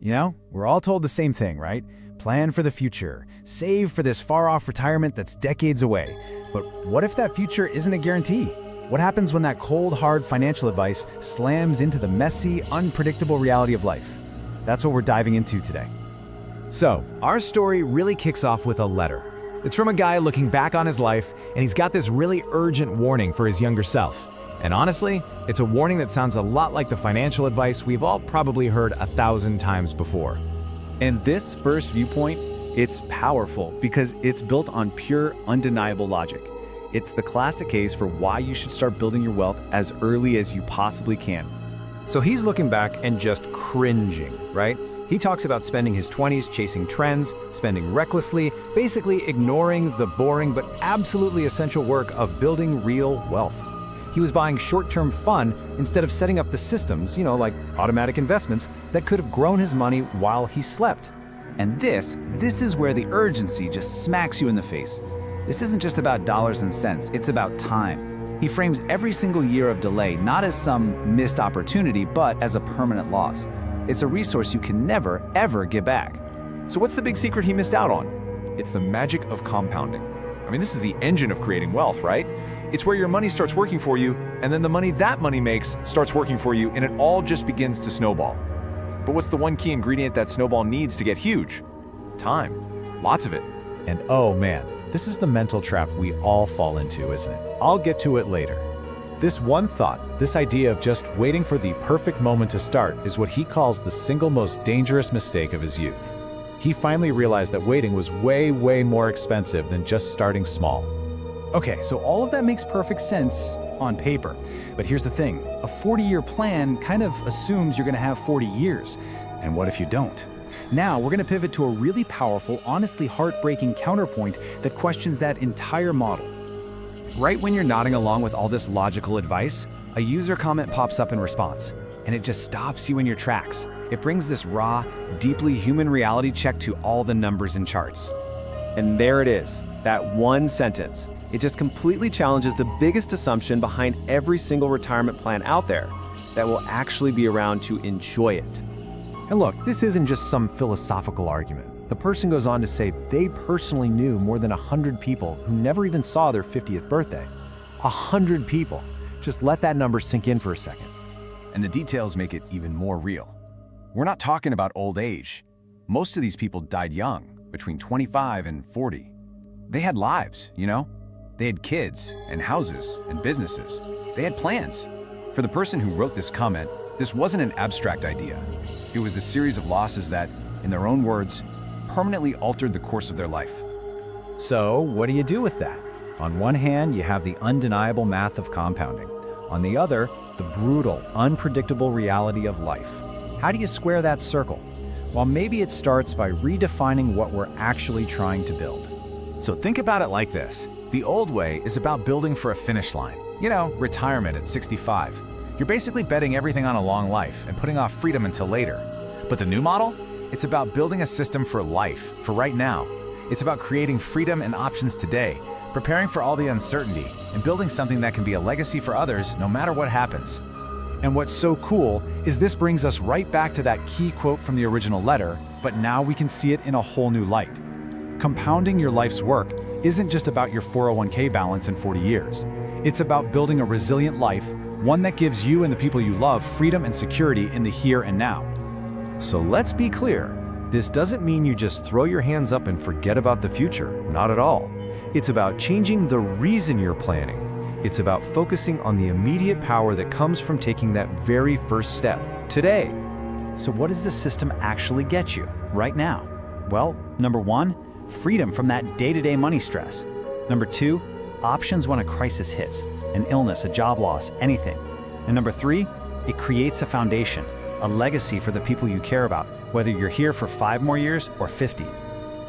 We're all told the same thing, right? Plan for the future, save for this far-off retirement that's decades away. But what if that future isn't a guarantee? What happens when that cold, hard financial advice slams into the messy, unpredictable reality of life? That's what we're diving into today. So, our story really kicks off with a letter. It's from a guy looking back on his life, and he's got this really urgent warning for his younger self. And honestly, it's a warning that sounds a lot like the financial advice we've all probably heard 1,000 times before. And this first viewpoint, it's powerful because it's built on pure, undeniable logic. It's the classic case for why you should start building your wealth as early as you possibly can. So he's looking back and just cringing, right? He talks about spending his 20s chasing trends, spending recklessly, basically ignoring the boring but absolutely essential work of building real wealth. He was buying short-term fun instead of setting up the systems, like automatic investments, that could have grown his money while he slept. And this is where the urgency just smacks you in the face. This isn't just about dollars and cents, it's about time. He frames every single year of delay not as some missed opportunity, but as a permanent loss. It's a resource you can never, ever get back. So what's the big secret he missed out on? It's the magic of compounding. This is the engine of creating wealth, right? It's where your money starts working for you, and then the money that money makes starts working for you, and it all just begins to snowball. But what's the one key ingredient that snowball needs to get huge? Time. Lots of it. And oh man, this is the mental trap we all fall into, isn't it? I'll get to it later. This one thought, this idea of just waiting for the perfect moment to start, is what he calls the single most dangerous mistake of his youth. He finally realized that waiting was way, way more expensive than just starting small. Okay, so all of that makes perfect sense on paper. But here's the thing, a 40-year plan kind of assumes you're gonna have 40 years. And what if you don't? Now, we're gonna pivot to a really powerful, honestly heartbreaking counterpoint that questions that entire model. Right when you're nodding along with all this logical advice, a user comment pops up in response, and it just stops you in your tracks. It brings this raw, deeply human reality check to all the numbers and charts. And there it is, that one sentence. It just completely challenges the biggest assumption behind every single retirement plan out there, that will actually be around to enjoy it. And look, this isn't just some philosophical argument. The person goes on to say they personally knew more than 100 people who never even saw their 50th birthday. 100 people. Just let that number sink in for a second. And the details make it even more real. We're not talking about old age. Most of these people died young, between 25 and 40. They had lives, They had kids and houses and businesses. They had plans. For the person who wrote this comment, this wasn't an abstract idea. It was a series of losses that, in their own words, permanently altered the course of their life. So, what do you do with that? On one hand, you have the undeniable math of compounding. On the other, the brutal, unpredictable reality of life. How do you square that circle? Well, maybe it starts by redefining what we're actually trying to build. So think about it like this. The old way is about building for a finish line. Retirement at 65. You're basically betting everything on a long life and putting off freedom until later. But the new model? It's about building a system for life, for right now. It's about creating freedom and options today, preparing for all the uncertainty, and building something that can be a legacy for others no matter what happens. And what's so cool is this brings us right back to that key quote from the original letter, but now we can see it in a whole new light. Compounding your life's work isn't just about your 401k balance in 40 years. It's about building a resilient life, one that gives you and the people you love freedom and security in the here and now. So let's be clear. This doesn't mean you just throw your hands up and forget about the future. Not at all. It's about changing the reason you're planning. It's about focusing on the immediate power that comes from taking that very first step, today. So what does the system actually get you, right now? Well, number one, freedom from that day-to-day money stress. Number two, options when a crisis hits, an illness, a job loss, anything. And number three, it creates a foundation, a legacy for the people you care about, whether you're here for 5 more years or 50.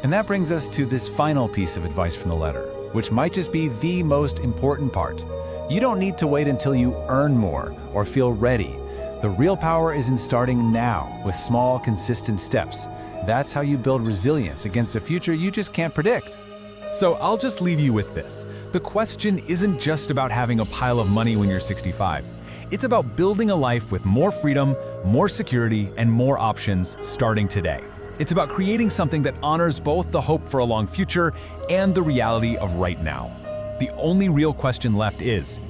And that brings us to this final piece of advice from the letter, which might just be the most important part. You don't need to wait until you earn more or feel ready. The real power is in starting now with small, consistent steps. That's how you build resilience against a future you just can't predict. So I'll just leave you with this. The question isn't just about having a pile of money when you're 65. It's about building a life with more freedom, more security, and more options starting today. It's about creating something that honors both the hope for a long future and the reality of right now. The only real question left is,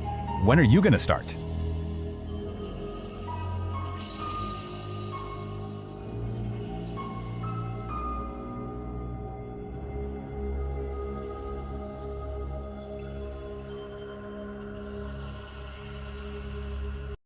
when are you going to start?